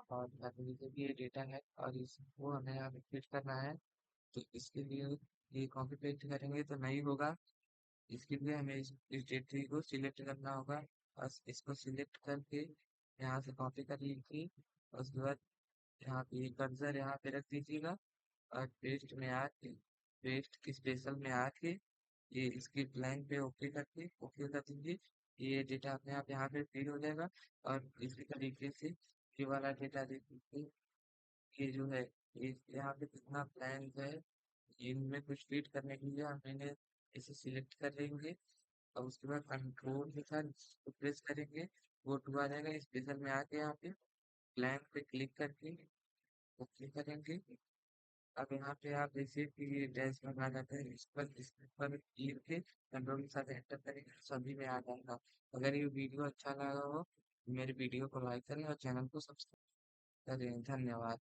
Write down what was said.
और मान लीजिए कि ये डेटा है और इसको हमें यहाँ पे फिट करना है। तो इसके लिए ये कॉपी पेस्ट करेंगे तो नहीं होगा। इसके लिए हमें इस डेट ट्री को सिलेक्ट करना होगा और इसको सिलेक्ट करके यहाँ से कॉपी कर लीजिए और उसके बाद यहाँ पे ये कर्सर यहाँ पे रख दीजिएगा और पेस्ट की स्पेशल में आके ये इसकी ब्लैंक पे ओके कर दीजिए। ये डेटा अपने आप यहाँ पे फिल हो जाएगा और इसी तरीके से ये वाला डेटा देखिए। ये जो है ये यहाँ पे कितना ब्लैंक है, इनमें कुछ फीड करने के लिए हम मैंने इसे सिलेक्ट कर लेंगे और उसके बाद कंट्रोल के साथ इसको प्रेस करेंगे। वो टू आ जाएगा स्पेशल में आके यहाँ पे ब्लैंक पे क्लिक करके ओके करेंगे। अब यहाँ पे आप जैसे कि ये डैश बना जाता है, इस पर क्लिक के कंट्रोल के साथ एंटर करेंगे तो सभी में आ जाएगा। अगर ये वीडियो अच्छा लगा हो मेरे वीडियो को लाइक करें और चैनल को सब्सक्राइब करें। धन्यवाद।